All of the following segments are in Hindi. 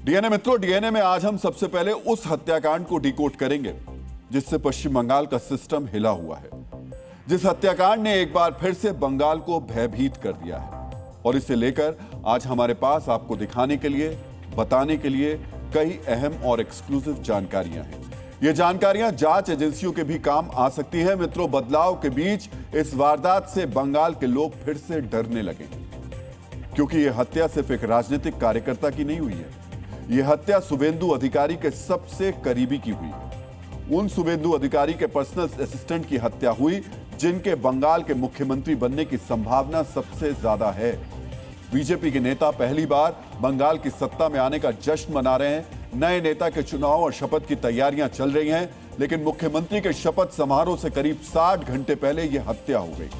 डीएनए मित्रों, डीएनए में आज हम सबसे पहले उस हत्याकांड को डिकोड करेंगे जिससे पश्चिम बंगाल का सिस्टम हिला हुआ है, जिस हत्याकांड ने एक बार फिर से बंगाल को भयभीत कर दिया है। और इसे लेकर आज हमारे पास आपको दिखाने के लिए, बताने के लिए कई अहम और एक्सक्लूसिव जानकारियां हैं। ये जानकारियां जांच एजेंसियों के भी काम आ सकती हैं। मित्रों, बदलाव के बीच इस वारदात से बंगाल के लोग फिर से डरने लगे, क्योंकि यह हत्या सिर्फ एक राजनीतिक कार्यकर्ता की नहीं हुई है। यह हत्या शुभेंदु अधिकारी के सबसे करीबी की हुई है। उन शुभेंदु अधिकारी के पर्सनल असिस्टेंट की हत्या हुई जिनके बंगाल के मुख्यमंत्री बनने की संभावना सबसे ज्यादा है। बीजेपी के नेता पहली बार बंगाल की सत्ता में आने का जश्न मना रहे हैं। नए नेता के चुनाव और शपथ की तैयारियां चल रही हैं, लेकिन मुख्यमंत्री के शपथ समारोह से करीब 60 घंटे पहले यह हत्या हो गई।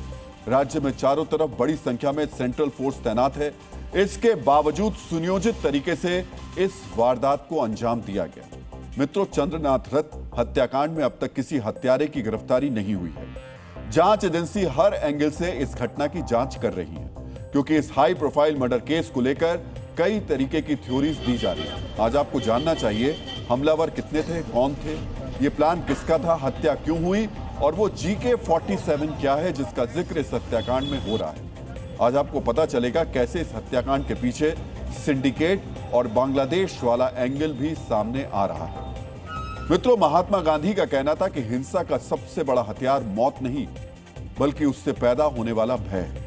राज्य में चारों तरफ बड़ी संख्या में सेंट्रल फोर्स तैनात है। इसके बावजूद सुनियोजित तरीके से इस वारदात को अंजाम दिया गया। मित्रों, चंद्रनाथ रथ हत्याकांड में अब तक किसी हत्यारे की गिरफ्तारी नहीं हुई है। जांच एजेंसी हर एंगल से इस घटना की जांच कर रही है, क्योंकि इस हाई प्रोफाइल मर्डर केस को लेकर कई तरीके की थ्योरीज दी जा रही है। आज आपको जानना चाहिए हमलावर कितने थे, कौन थे, ये प्लान किसका था, हत्या क्यों हुई और वो GK47 क्या है जिसका जिक्र इस हत्याकांड में हो रहा है। आज आपको पता चलेगा कैसे इस हत्याकांड के पीछे सिंडिकेट और बांग्लादेश वाला एंगल भी सामने आ रहा है। मित्रों, महात्मा गांधी का कहना था कि हिंसा का सबसे बड़ा हथियार मौत नहीं, बल्कि उससे पैदा होने वाला भय है।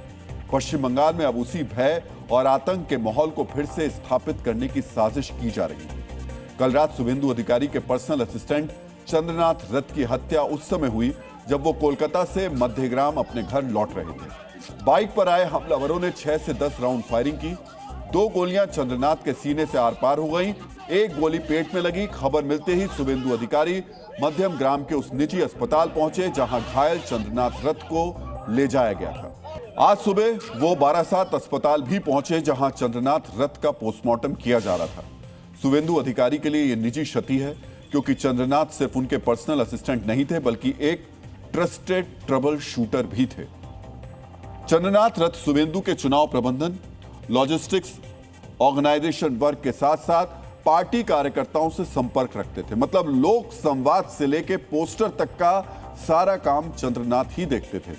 पश्चिम बंगाल में अब उसी भय और आतंक के माहौल को फिर से स्थापित करने की साजिश की जा रही है। कल रात शुभेंदु अधिकारी के पर्सनल असिस्टेंट चंद्रनाथ रथ की हत्या उस समय हुई जब वो कोलकाता से मध्यग्राम अपने घर लौट रहे थे। बाइक पर आए हमलावरों ने 6 से 10 राउंड फायरिंग की। 2 गोलियां चंद्रनाथ के सीने से आर पार हो गईं, 1 गोली पेट में लगी। खबर मिलते ही शुभेंदु अधिकारी मध्यम ग्राम के उस निजी अस्पताल पहुंचे जहां घायल चंद्रनाथ रथ को ले जाया गया था। आज सुबह वो बारासात अस्पताल भी पहुंचे जहां चंद्रनाथ रथ का पोस्टमार्टम किया जा रहा था। शुभेंदु अधिकारी के लिए यह निजी क्षति है, क्योंकि चंद्रनाथ सिर्फ उनके पर्सनल असिस्टेंट नहीं थे, बल्कि एक ट्रस्टेड ट्रबल शूटर भी थे। चंद्रनाथ रथ शुभेंदु के चुनाव प्रबंधन, लॉजिस्टिक्स, ऑर्गेनाइजेशन वर्क के साथ साथ पार्टी कार्यकर्ताओं से संपर्क रखते थे। मतलब लोक संवाद से लेकर पोस्टर तक का सारा काम चंद्रनाथ ही देखते थे।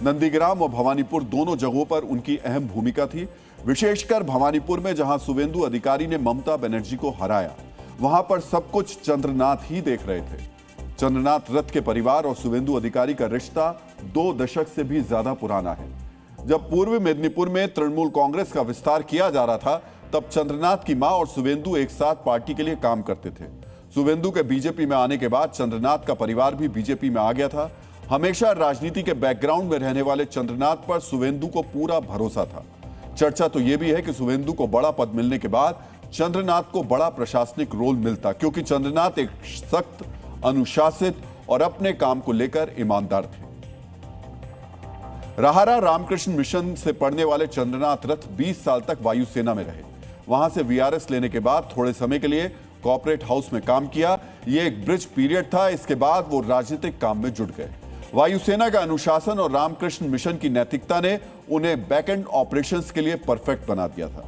नंदीग्राम और भवानीपुर दोनों जगहों पर उनकी अहम भूमिका थी। विशेषकर भवानीपुर में जहां शुभेंदु अधिकारी ने ममता बनर्जी को हराया, वहां पर सब कुछ चंद्रनाथ ही देख रहे थे। चंद्रनाथ रथ के परिवार और शुभेंदु अधिकारी का रिश्ता 2 दशक से भी ज्यादा पुराना है। जब पूर्वी मेदिनीपुर में तृणमूल कांग्रेस का विस्तार किया जा रहा था, तब चंद्रनाथ की मां और शुभेंदु एक साथ पार्टी के लिए काम करते थे। शुभेंदु के बीजेपी में आने के बाद चंद्रनाथ का परिवार भी बीजेपी में आ गया था। हमेशा राजनीति के बैकग्राउंड में रहने वाले चंद्रनाथ पर शुभेंदु को पूरा भरोसा था। चर्चा तो यह भी है कि शुभेंदु को बड़ा पद मिलने के बाद चंद्रनाथ को बड़ा प्रशासनिक रोल मिलता, क्योंकि चंद्रनाथ एक सख्त, अनुशासित और अपने काम को लेकर ईमानदार थे। राहरा रामकृष्ण मिशन से पढ़ने वाले चंद्रनाथ रथ 20 साल तक वायुसेना में रहे। वहां से VRS लेने के बाद थोड़े समय के लिए कॉर्पोरेट हाउस में काम किया। यह एक ब्रिज पीरियड था। इसके बाद वो राजनीतिक काम में जुट गए। वायुसेना का अनुशासन और रामकृष्ण मिशन की नैतिकता ने उन्हें बैकएंड ऑपरेशंस के लिए परफेक्ट बना दिया था।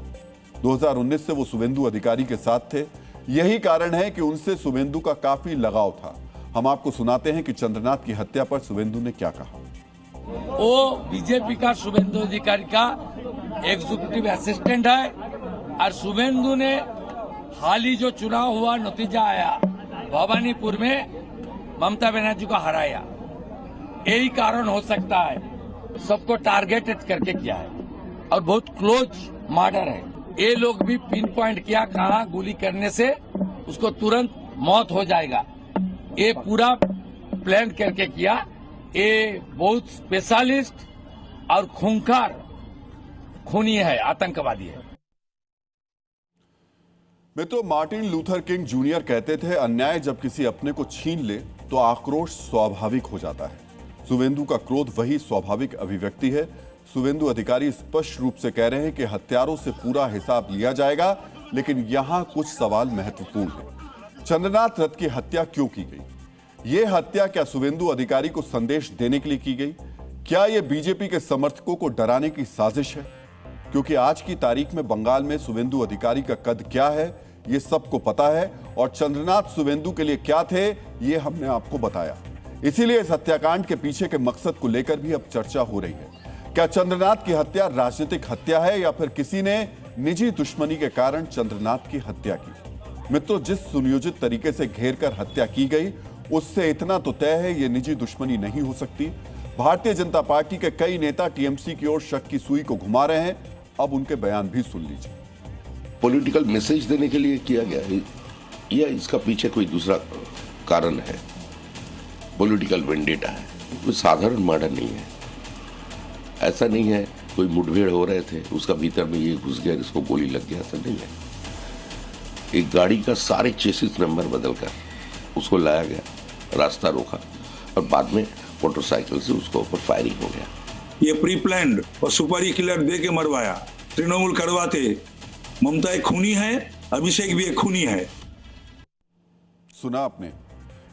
2019 से वो शुभेंदु अधिकारी के साथ थे। यही कारण है कि उनसे शुभेंदु का काफी लगाव था। हम आपको सुनाते हैं कि चंद्रनाथ की हत्या पर शुभेंदु ने क्या कहा। वो बीजेपी का शुभेंदु अधिकारी का एग्जीक्यूटिव असिस्टेंट है और शुभेंदु ने हाल ही जो चुनाव हुआ, नतीजा आया, भवानीपुर में ममता बनर्जी को हराया। यही कारण हो सकता है। सबको टारगेटेड करके किया है और बहुत क्लोज मर्डर है। ये लोग भी पिन पॉइंट किया कहा गोली करने से उसको तुरंत मौत हो जाएगा। ये पूरा प्लान करके किया। ये बहुत स्पेशलिस्ट और खूंखार खूनी है, आतंकवादी है। मित्रों, मार्टिन लूथर किंग जूनियर कहते थे, अन्याय जब किसी अपने को छीन ले तो आक्रोश स्वाभाविक हो जाता है। शुभेंदु का क्रोध वही स्वाभाविक अभिव्यक्ति है। शुभेंदु अधिकारी स्पष्ट रूप से कह रहे हैं कि हत्यारों से पूरा हिसाब लिया जाएगा, लेकिन यहां कुछ सवाल महत्वपूर्ण है। चंद्रनाथ रथ की हत्या क्यों की गई? यह हत्या क्या शुभेंदु अधिकारी को संदेश देने के लिए की गई? क्या यह बीजेपी के समर्थकों को डराने की साजिश है? क्योंकि आज की तारीख में बंगाल में शुभेंदु अधिकारी का कद क्या है, ये सबको पता है और चंद्रनाथ शुवेंदु के लिए क्या थे ये हमने आपको बताया। इसीलिए इस हत्याकांड के पीछे के मकसद को लेकर भी अब चर्चा हो रही है। क्या चंद्रनाथ की हत्या राजनीतिक हत्या है या फिर किसी ने निजी दुश्मनी के कारण चंद्रनाथ की हत्या की? मित्रों, जिस सुनियोजित तरीके से घेर कर हत्या की गई उससे इतना तो तय है ये निजी दुश्मनी नहीं हो सकती। भारतीय जनता पार्टी के कई नेता टीएमसी की ओर शक की सुई को घुमा रहे हैं। अब उनके बयान भी सुन लीजिए। पॉलिटिकल मैसेज देने के लिए किया गया है या इसका पीछे कोई दूसरा कारण है? पॉलिटिकल वेंडेटा है, कोई साधारण मर्डर नहीं है। ऐसा नहीं है कोई मुठभेड़ हो रहे थे उसका भीतर में ये घुस गया इसको गोली लग गया, ऐसा नहीं है। एक गाड़ी का सारे चेसिस नंबर बदलकर उसको लाया गया, रास्ता रोका और बाद में मोटरसाइकिल से उसको ऊपर फायरिंग हो गया। ये प्री प्लान्ड और सुपारी किलर दे के मरवाया। तृणमूल करवाते। ममता एक खूनी है, अभिषेक भी एक खूनी है। सुना आपने,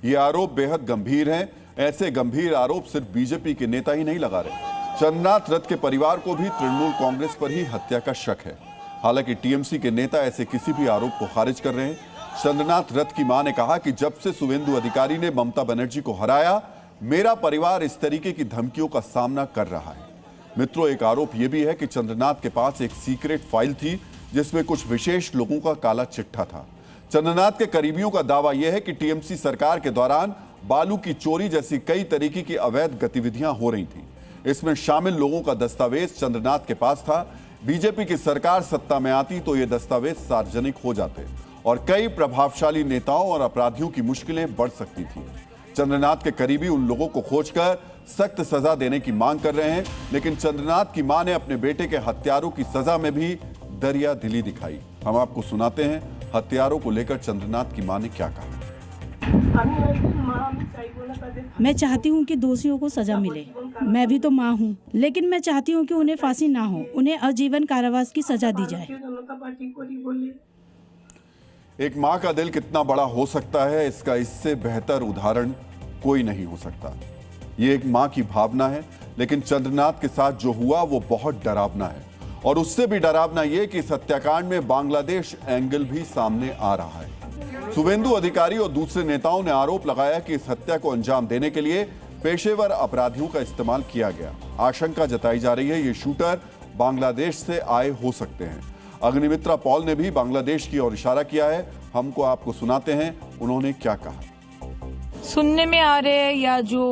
ये आरोप बेहद गंभीर हैं। ऐसे गंभीर आरोप सिर्फ बीजेपी के नेता ही नहीं लगा रहे। चंद्रनाथ रथ के परिवार को भी तृणमूल कांग्रेस पर ही हत्या का शक है। हालांकि टीएमसी के नेता ऐसे किसी भी आरोप को खारिज कर रहे हैं। चंद्रनाथ रथ की मां ने कहा कि जब से शुवेंदु अधिकारी ने ममता बनर्जी को हराया, मेरा परिवार इस तरीके की धमकियों का सामना कर रहा है। मित्रों, एक आरोप यह भी है कि चंद्रनाथ के पास एक सीक्रेट फाइल थी जिसमें कुछ विशेष लोगों का काला चिट्ठा था। चंद्रनाथ के करीबियों का दावा यह है कि टीएमसी सरकार के दौरान बालू की चोरी जैसी कई तरीके की अवैध गतिविधियां हो रही थी। इसमें शामिल लोगों का दस्तावेज चंद्रनाथ के पास था। बीजेपी की सरकार सत्ता में आती तो ये दस्तावेज सार्वजनिक हो जाते और कई प्रभावशाली नेताओं और अपराधियों की मुश्किलें बढ़ सकती थी। चंद्रनाथ के करीबी उन लोगों को खोजकर सख्त सजा देने की मांग कर रहे हैं, लेकिन चंद्रनाथ की मां ने अपने बेटे के हत्यारों की सजा में भी दरिया दिली दिखाई। हम आपको सुनाते हैं हत्यारों को लेकर चंद्रनाथ की मां ने क्या कहा। मैं चाहती हूँ कि दोषियों को सजा मिले। मैं भी तो माँ हूँ, लेकिन मैं चाहती हूँ कि उन्हें फांसी ना हो, उन्हें आजीवन कारावास की सजा दी जाए। एक माँ का दिल कितना बड़ा हो सकता है, इसका इससे बेहतर उदाहरण कोई नहीं हो सकता। ये एक माँ की भावना है, लेकिन चंद्रनाथ के साथ जो हुआ वो बहुत डरावना है। और उससे भी डरावना ये कि इस हत्याकांड में बांग्लादेश एंगल भी सामने आ रहा है। शुवेंदु अधिकारी और दूसरे नेताओं ने आरोप लगाया कि इस हत्या को अंजाम देने के लिए पेशेवर अपराधियों का इस्तेमाल किया गया। आशंका जताई जा रही है ये शूटर बांग्लादेश से आए हो सकते हैं। अग्निमित्रा पॉल ने भी बांग्लादेश की ओर इशारा किया है। हमको आपको सुनाते हैं उन्होंने क्या कहा। सुनने में आ रहे हैं या जो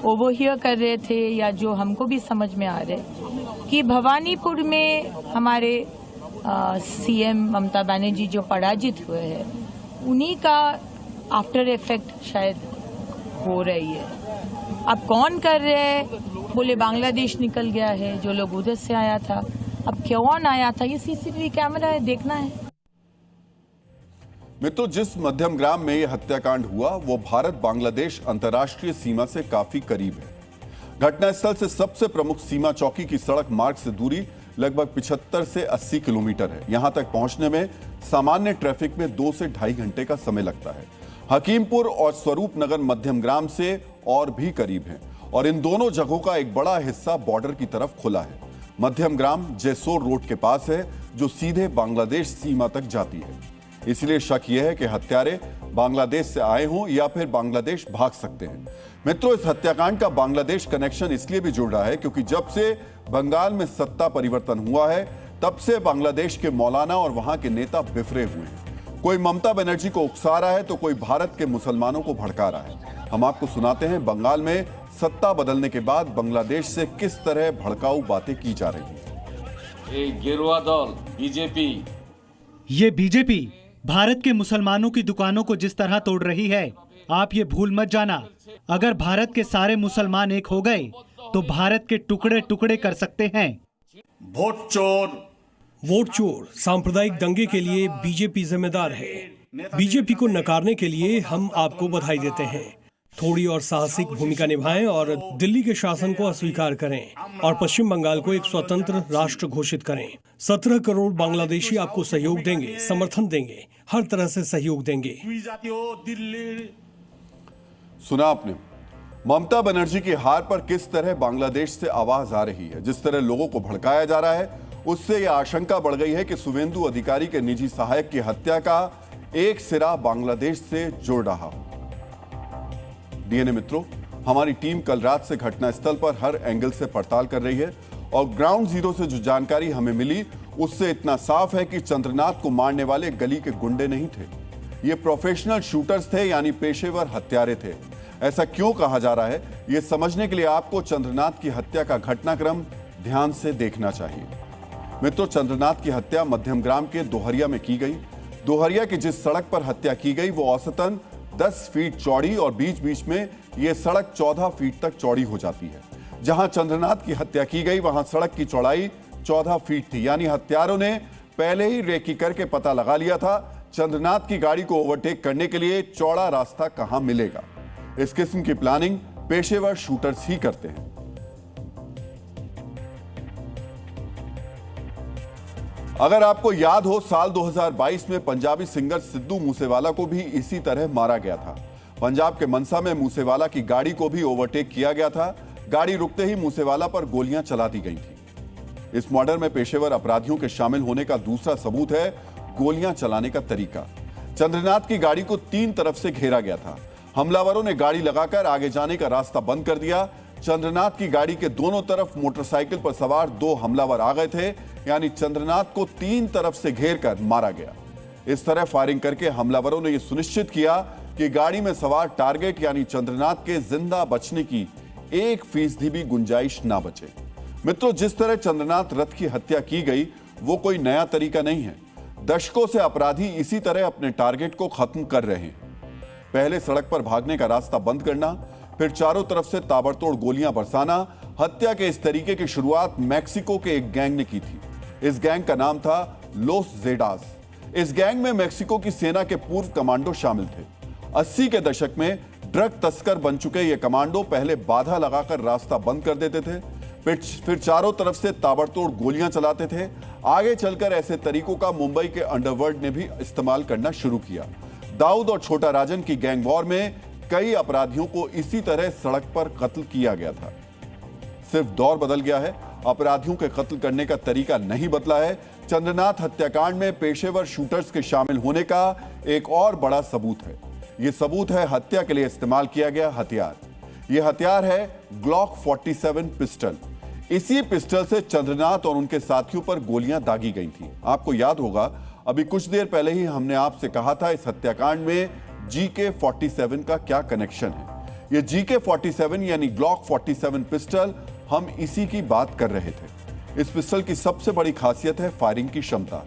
ओवरहियर कर रहे थे या जो हमको भी समझ में आ रहे कि भवानीपुर में हमारे सीएम ममता बनर्जी जो पराजित हुए हैं उन्हीं का आफ्टर इफेक्ट शायद हो रही है। अब कौन कर रहे हैं? बोले बांग्लादेश निकल गया है, जो लोग उधर से आया था। अब कौन आया था? ये सीसीटीवी कैमरा है, देखना है। मित्रों, जिस मध्यम ग्राम में यह हत्याकांड हुआ वो भारत बांग्लादेश अंतर्राष्ट्रीय सीमा से काफी करीब है। घटनास्थल से सबसे प्रमुख सीमा चौकी की सड़क मार्ग से दूरी लगभग 75 से 80 किलोमीटर है। यहां तक पहुंचने में सामान्य ट्रैफिक में 2 से ढाई घंटे का समय लगता है। हकीमपुर और स्वरूप नगर मध्यम ग्राम से और भी करीब हैं और इन दोनों जगहों का एक बड़ा हिस्सा बॉर्डर की तरफ खुला है। मध्यम ग्राम जेसोर रोड के पास है जो सीधे बांग्लादेश सीमा तक जाती है। इसलिए शक यह है कि हत्यारे बांग्लादेश से आए हों या फिर बांग्लादेश भाग सकते हैं। मित्रों, इस हत्याकांड का बांग्लादेश कनेक्शन इसलिए भी जुड़ रहा है क्योंकि जब से बंगाल में सत्ता परिवर्तन हुआ है तब से बांग्लादेश के मौलाना और वहां के नेता बिफरे हुए हैं। कोई ममता बनर्जी को उकसा रहा है तो कोई भारत के मुसलमानों को भड़का रहा है। हम आपको सुनाते हैं बंगाल में सत्ता बदलने के बाद बांग्लादेश से किस तरह भड़काऊ बातें की जा रही हैं। गेरुआ दल बीजेपी, ये बीजेपी भारत के मुसलमानों की दुकानों को जिस तरह तोड़ रही है, आप ये भूल मत जाना, अगर भारत के सारे मुसलमान एक हो गए तो भारत के टुकड़े टुकड़े कर सकते हैं। वोट चोर सांप्रदायिक दंगे के लिए बीजेपी जिम्मेदार है। बीजेपी को नकारने के लिए हम आपको बधाई देते हैं। थोड़ी और साहसिक भूमिका निभाएं और दिल्ली के शासन को अस्वीकार करें और पश्चिम बंगाल को एक स्वतंत्र राष्ट्र घोषित करें। 17 करोड़ बांग्लादेशी आपको सहयोग देंगे, समर्थन देंगे, हर तरह से सहयोग देंगे। सुना आपने ममता बनर्जी की हार पर किस तरह बांग्लादेश से आवाज आ रही है, जिस तरह लोगों को भड़काया जा रहा है उससे यह आशंका बढ़ गई है कि शुभेंदु अधिकारी के निजी सहायक की हत्या का एक सिरा बांग्लादेश से जुड़ रहा हो। डीएनए मित्रों, हमारी टीम कल रात से घटनास्थल पर हर एंगल से पड़ताल कर रही है और ग्राउंड जीरो से जो जानकारी हमें मिली उससे इतना साफ है कि चंद्रनाथ को मारने वाले गली के गुंडे नहीं थे, ये प्रोफेशनल शूटर्स थे, यानी पेशेवर हत्यारे थे। ऐसा क्यों कहा जा रहा है, यह समझने के लिए आपको चंद्रनाथ की हत्या का घटनाक्रम ध्यान से देखना चाहिए। मित्रों, चंद्रनाथ की हत्या मध्यमग्राम के दोहरिया में की गई। दोहरिया की जिस सड़क पर हत्या की गई वो औसतन 10 फीट चौड़ी और बीच बीच में यह सड़क 14 फीट तक चौड़ी हो जाती है। जहां चंद्रनाथ की हत्या की गई वहां सड़क की चौड़ाई 14 फीट थी, यानी हत्यारों ने पहले ही रेकी करके पता लगा लिया था चंद्रनाथ की गाड़ी को ओवरटेक करने के लिए चौड़ा रास्ता कहां मिलेगा। इस किस्म की प्लानिंग पेशेवर शूटर्स ही करते हैं। अगर आपको याद हो, साल 2022 में पंजाबी सिंगर सिद्धू मूसेवाला को भी इसी तरह मारा गया था। पंजाब के मनसा में मूसेवाला की गाड़ी को भी ओवरटेक किया गया था। गाड़ी रुकते ही मूसेवाला पर गोलियां चला दी गई थी। इस मर्डर में पेशेवर अपराधियों के शामिल होने का दूसरा सबूत है गोलियां चलाने का तरीका। चंद्रनाथ की गाड़ी को 3 तरफ से घेरा गया था। हमलावरों ने गाड़ी लगाकर आगे जाने का रास्ता बंद कर दिया। चंद्रनाथ की गाड़ी के दोनों तरफ मोटरसाइकिल पर सवार 2 हमलावर आ गए थे, यानी चंद्रनाथ को 3 तरफ से घेर कर मारा गया। इस तरह फायरिंग करके हमलावरों ने यह सुनिश्चित किया कि गाड़ी में सवार टारगेट यानी चंद्रनाथ के जिंदा बचने की 1% भी गुंजाइश ना बचे। मित्रों, जिस तरह चंद्रनाथ रथ की हत्या की गई वो कोई नया तरीका नहीं है। दशकों से अपराधी इसी तरह अपने टारगेट को खत्म कर रहे हैं। पहले सड़क पर भागने का रास्ता बंद करना, फिर चारों तरफ से ताबड़तोड़ गोलियां बरसाना। हत्या के इस तरीके की शुरुआत मैक्सिको के एक गैंग ने की थी। इस गैंग का नाम था लोस जेडास। इस गैंग में मैक्सिको की सेना के पूर्व कमांडो शामिल थे। 80 के दशक में ड्रग तस्कर बन चुके ये कमांडो पहले बाधा लगाकर रास्ता बंद कर देते थे, फिर चारों तरफ से ताबड़तोड़ गोलियां चलाते थे। आगे चलकर ऐसे तरीकों का मुंबई के अंडरवर्ल्ड ने भी इस्तेमाल करना शुरू किया। दाऊद और छोटा राजन की गैंग वॉर में कई अपराधियों को इसी तरह सड़क पर कत्ल किया गया था। सिर्फ दौर बदल गया है, अपराधियों के कत्ल करने का तरीका नहीं बदला है। चंद्रनाथ हत्याकांड में पेशेवर शूटर्स के शामिल होने का एक और बड़ा सबूत है। यह सबूत है हत्या के लिए इस्तेमाल किया गया हथियार। यह हथियार है ग्लॉक 47 पिस्टल। इसी पिस्टल से चंद्रनाथ और उनके साथियों पर गोलियां दागी गई थी। आपको याद होगा, अभी कुछ देर पहले ही हमने आपसे कहा था इस हत्याकांड में GK-47 का क्या कनेक्शन है। यह GK-47 यानी ग्लॉक 47 पिस्टल, हम इसी की बात कर रहे थे। इस पिस्टल की सबसे बड़ी खासियत है फायरिंग की क्षमता।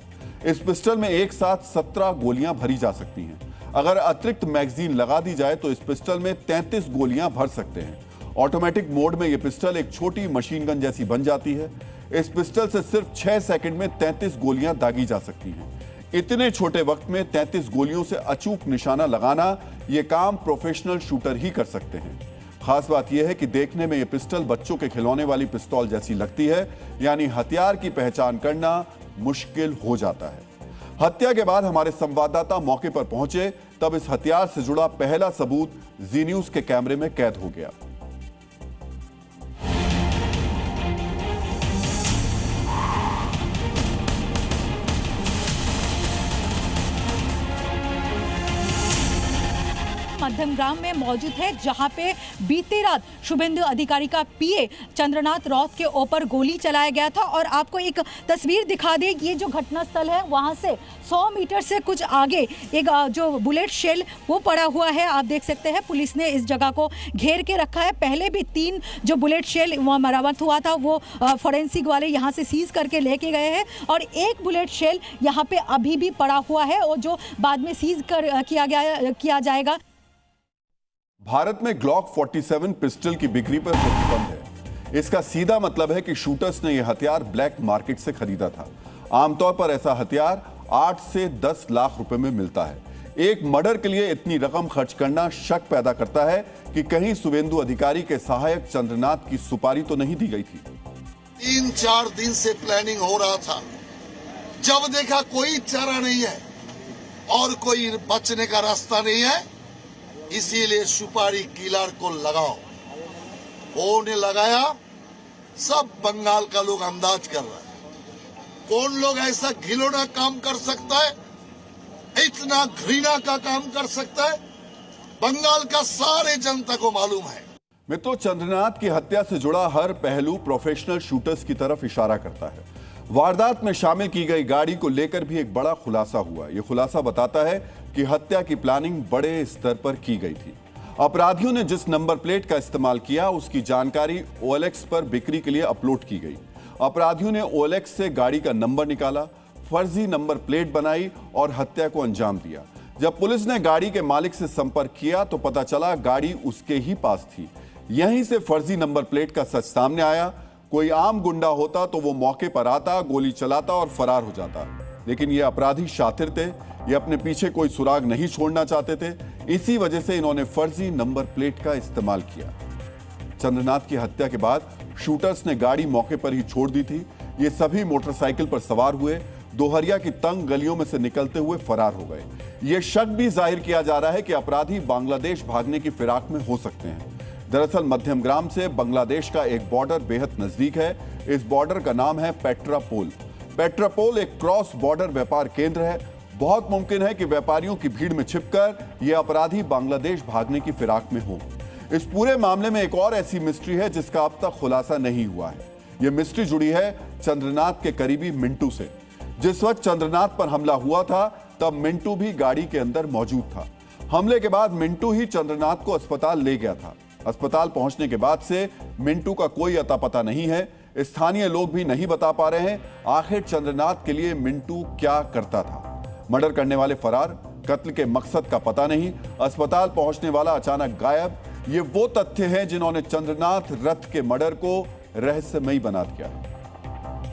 इस पिस्टल में एक साथ 17 गोलियां भरी जा सकती हैं। अगर अतिरिक्त मैगजीन लगा दी जाए तो इस पिस्टल में 33 गोलियां भर सकते हैं। ऑटोमेटिक मोड में यह पिस्टल एक छोटी मशीन गन जैसी बन जाती है। इस पिस्टल से सिर्फ 6 सेकंड में 33 गोलियां दागी जा सकती हैं। इतने छोटे वक्त में 33 गोलियों से अचूक निशाना लगाना, यह काम प्रोफेशनल शूटर ही कर सकते हैं। खास बात यह है कि देखने में यह पिस्टल बच्चों के खिलौने वाली पिस्तौल जैसी लगती है, यानी हथियार की पहचान करना मुश्किल हो जाता है। हत्या के बाद हमारे संवाददाता मौके पर पहुंचे, तब इस हथियार से जुड़ा पहला सबूत जी न्यूज के कैमरे में कैद हो गया। मध्यमग्राम में मौजूद है, जहां पे बीती रात शुभेंदु अधिकारी का पीए चंद्रनाथ रौत के ऊपर गोली चलाया गया था। और आपको एक तस्वीर दिखा दे, ये जो घटनास्थल है वहां से 100 मीटर से कुछ आगे एक जो बुलेट शेल वो पड़ा हुआ है। आप देख सकते हैं पुलिस ने इस जगह को घेर के रखा है। पहले भी 3 जो बुलेट शेल वहाँ बरामद हुआ था वो फॉरेंसिक वाले यहाँ से सीज करके लेके गए हैं, और एक बुलेट शेल यहाँ पे अभी भी पड़ा हुआ है और जो बाद में सीज किया जाएगा। भारत में ग्लॉक 47 पिस्टल की बिक्री पर प्रतिबंध है। इसका सीधा मतलब है कि शूटर्स ने यह हथियार ब्लैक मार्केट से खरीदा था। आमतौर पर ऐसा हथियार 8 से 10 लाख रुपए में मिलता है। एक मर्डर के लिए इतनी रकम खर्च करना शक पैदा करता है कि कहीं शुभेंदु अधिकारी के सहायक चंद्रनाथ की सुपारी तो नहीं दी गई थी। 3-4 दिन से प्लानिंग हो रहा था। जब देखा कोई चारा नहीं है और कोई बचने का रास्ता नहीं है, इसीलिए सुपारी किलर को लगाओ। वो ने लगाया, सब बंगाल का लोग अंदाज कर रहा है। कौन लोग ऐसा घिनौना काम कर सकता है, इतना घृणा का काम कर सकता है? बंगाल का सारे जनता को मालूम है। मित्रों, चंद्रनाथ की हत्या से जुड़ा हर पहलू प्रोफेशनल शूटर्स की तरफ इशारा करता है। वारदात में शामिल की गई गाड़ी को लेकर भी एक बड़ा खुलासा हुआ। यह खुलासा बताता है कि हत्या की प्लानिंग बड़े स्तर पर की गई थी। अपराधियों ने जिस नंबर प्लेट का इस्तेमाल किया उसकी जानकारी OLX पर बिक्री के लिए अपलोड की गई। अपराधियों ने OLX से गाड़ी का नंबर निकाला, फर्जी नंबर प्लेट बनाई और हत्या को अंजाम दिया। जब पुलिस ने गाड़ी के मालिक से संपर्क किया तो पता चला गाड़ी उसके ही पास थी। यहीं से फर्जी नंबर प्लेट का सच सामने आया। कोई आम गुंडा होता तो वो मौके पर आता, गोली चलाता और फरार हो जाता, लेकिन ये अपराधी शातिर थे। ये अपने पीछे कोई सुराग नहीं छोड़ना चाहते थे। इसी वजह से इन्होंने फर्जी नंबर प्लेट का इस्तेमाल किया। चंद्रनाथ की हत्या के बाद शूटर्स ने गाड़ी मौके पर ही छोड़ दी थी। ये सभी मोटरसाइकिल पर सवार हुए, दोहरिया की तंग गलियों में से निकलते हुए फरार हो गए। ये शक भी जाहिर किया जा रहा है कि अपराधी बांग्लादेश भागने की फिराक में हो सकते हैं। दरअसल मध्यमग्राम से बांग्लादेश का एक बॉर्डर बेहद नजदीक है। इस बॉर्डर का नाम है पेट्रापोल। पेट्रापोल एक क्रॉस बॉर्डर व्यापार केंद्र है। बहुत मुमकिन है कि व्यापारियों की भीड़ में छिपकर ये अपराधी बांग्लादेश भागने की फिराक में हो। इस पूरे मामले में एक और ऐसी मिस्ट्री है जिसका अब तक खुलासा नहीं हुआ है। यह मिस्ट्री जुड़ी है चंद्रनाथ के करीबी मिंटू से। जिस वक्त चंद्रनाथ पर हमला हुआ था तब मिंटू भी गाड़ी के अंदर मौजूद था। हमले के बाद मिंटू ही चंद्रनाथ को अस्पताल ले गया था। अस्पताल पहुंचने के बाद से मिंटू का कोई अता पता नहीं है। स्थानीय लोग भी नहीं बता पा रहे हैं आखिर चंद्रनाथ के लिए मिंटू क्या करता था। मर्डर करने वाले फरार, कत्ल के मकसद का पता नहीं, अस्पताल पहुंचने वाला अचानक गायब। ये वो तथ्य हैं जिन्होंने चंद्रनाथ रथ के मर्डर को रहस्यमयी बना दिया।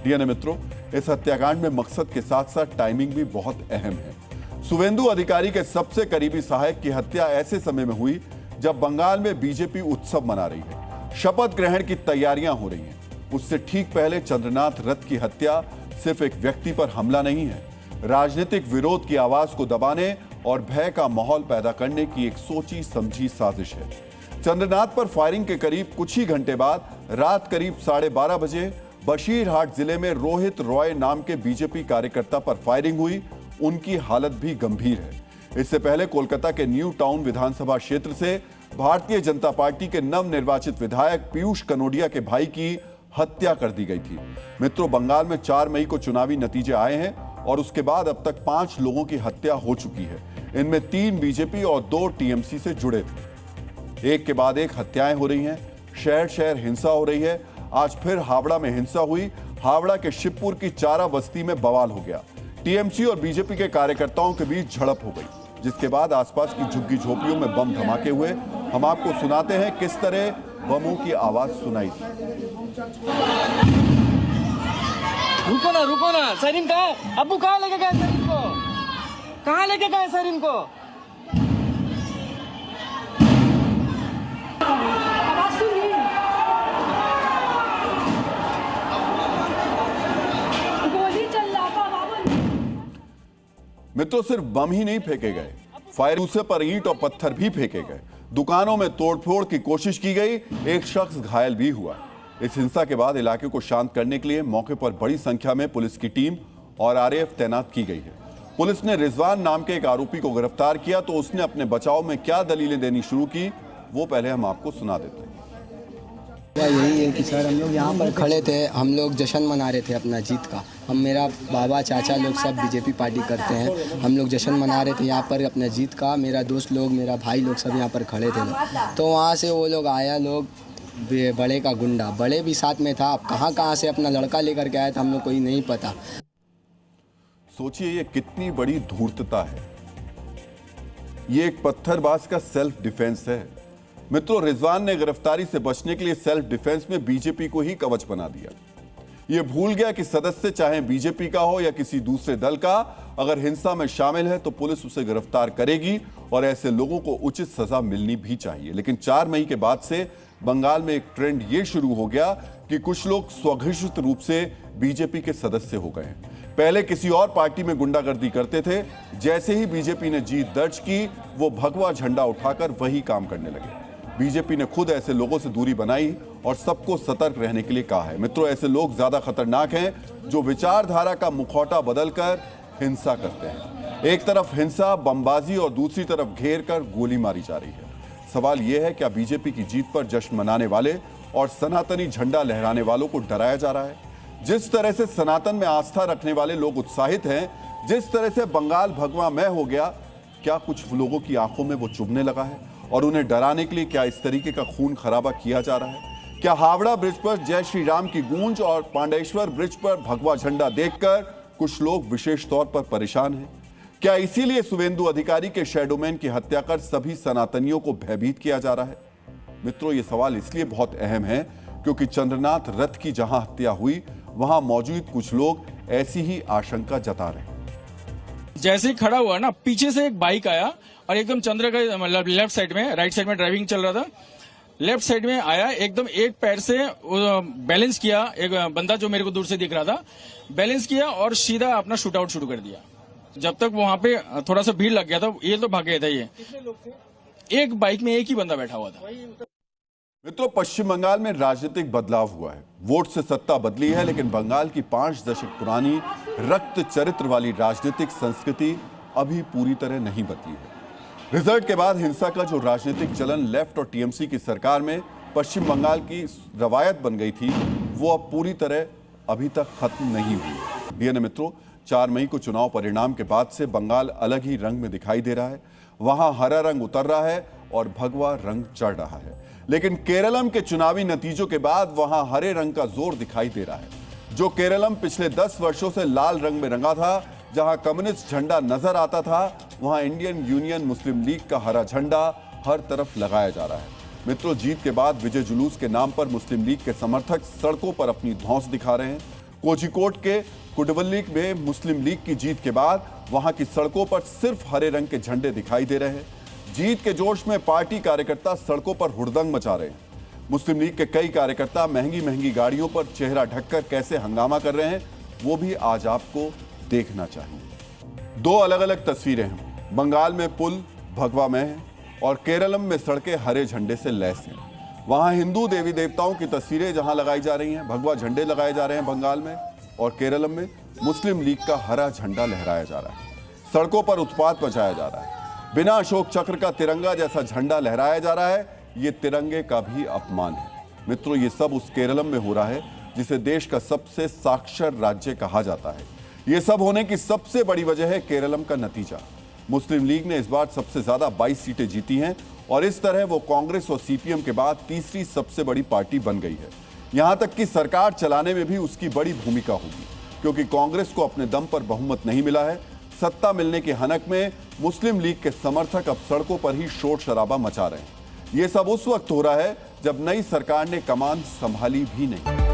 डीएनए मित्रों, इस हत्याकांड में मकसद के साथ साथ टाइमिंग भी बहुत अहम है। शुभेंदु अधिकारी के सबसे करीबी सहायक की हत्या ऐसे समय में हुई जब बंगाल में बीजेपी उत्सव मना रही है, शपथ ग्रहण की तैयारियां हो रही हैं। उससे ठीक पहले चंद्रनाथ रथ की हत्या सिर्फ एक व्यक्ति पर हमला नहीं है, राजनीतिक विरोध की आवाज को दबाने और भय का माहौल पैदा करने की एक सोची समझी साजिश है। चंद्रनाथ पर फायरिंग के करीब कुछ ही घंटे बाद रात करीब 12:30 बजे बशीरहाट जिले में रोहित रॉय नाम के बीजेपी कार्यकर्ता पर फायरिंग हुई। उनकी हालत भी गंभीर है। इससे पहले कोलकाता के न्यू टाउन विधानसभा क्षेत्र से भारतीय जनता पार्टी के नवनिर्वाचित विधायक पीयूष कनोडिया के भाई की हत्या कर दी गई थी। मित्रों, बंगाल में 4 मई को चुनावी नतीजे आए हैं और उसके बाद अब तक 5 लोगों की हत्या हो चुकी है। इनमें 3 बीजेपी और 2 टीएमसी से जुड़े थे। एक के बाद एक हत्याएं हो रही हैं, शहर शहर हिंसा हो रही है। आज फिर हावड़ा में हिंसा हुई। हावड़ा के शिवपुर की चारा बस्ती में बवाल हो गया। टीएमसी और बीजेपी के कार्यकर्ताओं के बीच झड़प हो गई, जिसके बाद आसपास की झुग्गी झोपड़ियों में बम धमाके हुए। हम आपको सुनाते हैं किस तरह बमों की आवाज सुनाई थी। रुको ना सरीन कहाँ है? अब्बू कहाँ लेके गए सरीन को? कहाँ लेके गए सरीन को? मित्रों, सिर्फ बम ही नहीं फेंके गए, फायर दूसरे पर ईंट और पत्थर भी फेंके गए। दुकानों में तोड़फोड़ की कोशिश की गई। एक शख्स घायल भी हुआ। इस हिंसा के बाद इलाके को शांत करने के लिए मौके पर बड़ी संख्या में पुलिस की टीम और आरएएफ तैनात की गई है। पुलिस ने रिजवान नाम के एक आरोपी को गिरफ्तार किया तो उसने अपने बचाव में क्या दलीलें देनी शुरू की वो पहले हम आपको सुना देते हैं। यही है कि सर हम लोग यहाँ पर खड़े थे, हम लोग जश्न मना रहे थे अपना जीत का। हम मेरा बाबा चाचा लोग सब बीजेपी पार्टी करते हैं। हम लोग जश्न मना रहे थे यहाँ पर अपना जीत का। मेरा दोस्त लोग, मेरा भाई लोग सब यहाँ पर खड़े थे। तो वहाँ से वो लोग आया, लोग बड़े का गुंडा, बड़े भी साथ में था। अब कहाँ से अपना लड़का लेकर के आया था हम लोग को ही नहीं पता। सोचिए ये कितनी बड़ी धूर्तता है। ये एक पत्थरबाज का सेल्फ डिफेंस है। मित्रों, रिजवान ने गिरफ्तारी से बचने के लिए सेल्फ डिफेंस में बीजेपी को ही कवच बना दिया। ये भूल गया कि सदस्य चाहे बीजेपी का हो या किसी दूसरे दल का, अगर हिंसा में शामिल है तो पुलिस उसे गिरफ्तार करेगी और ऐसे लोगों को उचित सजा मिलनी भी चाहिए। लेकिन 4 मई के बाद से बंगाल में एक ट्रेंड ये शुरू हो गया कि कुछ लोग स्वघोषित रूप से बीजेपी के सदस्य हो गए हैं। पहले किसी और पार्टी में गुंडागर्दी करते थे, जैसे ही बीजेपी ने जीत दर्ज की वो भगवा झंडा उठाकर वही काम करने लगे। बीजेपी ने खुद ऐसे लोगों से दूरी बनाई और सबको सतर्क रहने के लिए कहा है। मित्रों, ऐसे लोग ज्यादा खतरनाक हैं जो विचारधारा का मुखौटा बदलकर हिंसा करते हैं। एक तरफ हिंसा, बमबाजी और दूसरी तरफ घेर कर गोली मारी जा रही है। सवाल यह है, क्या बीजेपी की जीत पर जश्न मनाने वाले और सनातनी झंडा लहराने वालों को डराया जा रहा है? जिस तरह से सनातन में आस्था रखने वाले लोग उत्साहित हैं, जिस तरह से बंगाल भगवामय हो गया, क्या कुछ लोगों की आंखों में वो चुभने लगा है? और उन्हें डराने के लिए क्या इस तरीके का खून खराबा किया जा रहा है? क्या हावड़ा ब्रिज पर जय श्री राम की गूंज और पांडेश्वर ब्रिज पर भगवा झंडा देखकर कुछ लोग विशेष तौर पर परेशान हैं? क्या इसीलिए शुभेंदु अधिकारी के शैडोमैन की हत्या कर सभी सनातनियों को भयभीत किया जा रहा है? मित्रों, ये सवाल इसलिए बहुत अहम है क्योंकि चंद्रनाथ रथ की जहां हत्या हुई, वहां मौजूद कुछ लोग ऐसी ही आशंका जता रहे हैं। जैसे ही खड़ा हुआ ना, पीछे से एक बाइक आया और एकदम चंद्र का मतलब लेफ्ट साइड में, राइट साइड में ड्राइविंग चल रहा था, लेफ्ट साइड में आया, एकदम एक पैर से बैलेंस किया, एक बंदा जो मेरे को दूर से दिख रहा था, बैलेंस किया और सीधा अपना शूट आउट शुरू कर दिया। जब तक वहां पे थोड़ा सा भीड़ लग गया था, ये तो भाग गया था। ये एक बाइक में एक ही बंदा बैठा हुआ था। मित्रों, पश्चिम बंगाल में राजनीतिक बदलाव हुआ है। वोट से सत्ता बदली है, लेकिन बंगाल की 5 दशक पुरानी रक्त चरित्र वाली राजनीतिक संस्कृति अभी पूरी तरह नहीं बदली है। रिजल्ट के बाद हिंसा का जो राजनीतिक चलन लेफ्ट और टीएमसी की सरकार में पश्चिम बंगाल की रवायत बन गई थी, वो अब पूरी तरह अभी तक खत्म नहीं हुई। डीएनए मित्रों, 4 मई को चुनाव परिणाम के बाद से बंगाल अलग ही रंग में दिखाई दे रहा है। वहां हरा रंग उतर रहा है और भगवा रंग चढ़ रहा है। लेकिन केरलम के चुनावी नतीजों के बाद वहां हरे रंग का जोर दिखाई दे रहा है। जो केरलम पिछले 10 वर्षों से लाल रंग में रंगा था, जहां कम्युनिस्ट झंडा नजर आता था, वहां इंडियन यूनियन मुस्लिम लीग का हरा झंडा हर तरफ लगाया जा रहा है। मित्रों, जीत के बाद विजय जुलूस के नाम पर मुस्लिम लीग के समर्थक सड़कों पर अपनी धौंस दिखा रहे हैं। कोझिकोड के कुडवल्ली में मुस्लिम लीग की जीत के बाद वहां की सड़कों पर सिर्फ हरे रंग के झंडे दिखाई दे रहे हैं। जीत के जोश में पार्टी कार्यकर्ता सड़कों पर हुड़दंग मचा रहे हैं। मुस्लिम लीग के कई कार्यकर्ता महंगी महंगी गाड़ियों पर चेहरा ढककर कैसे हंगामा कर रहे हैं, वो भी आज आपको देखना चाहिए। 2 अलग अलग तस्वीरें हैं। बंगाल में पुल भगवामय है और केरलम में सड़कें हरे झंडे से लैस हैं। वहां हिंदू देवी देवताओं की तस्वीरें जहां लगाई जा रही हैं, भगवा झंडे लगाए जा रहे हैं बंगाल में, और केरलम में मुस्लिम लीग का हरा झंडा लहराया जा रहा है। सड़कों पर उत्पात मचाया जा रहा है। बिना अशोक चक्र का तिरंगा जैसा झंडा लहराया जा रहा है। ये तिरंगे का भी अपमान है। मित्रों, ये सब उस केरलम में हो रहा है जिसे देश का सबसे साक्षर राज्य कहा जाता है। ये सब होने की सबसे बड़ी वजह है केरलम का नतीजा। मुस्लिम लीग ने इस बार सबसे ज्यादा 22 सीटें जीती हैं और इस तरह वो कांग्रेस और सीपीएम के बाद तीसरी सबसे बड़ी पार्टी बन गई है। यहां तक कि सरकार चलाने में भी उसकी बड़ी भूमिका होगी, क्योंकि कांग्रेस को अपने दम पर बहुमत नहीं मिला है। सत्ता मिलने की हनक में मुस्लिम लीग के समर्थक अब सड़कों पर ही शोर शराबा मचा रहे हैं। यह सब उस वक्त हो रहा है जब नई सरकार ने कमान संभाली भी नहीं।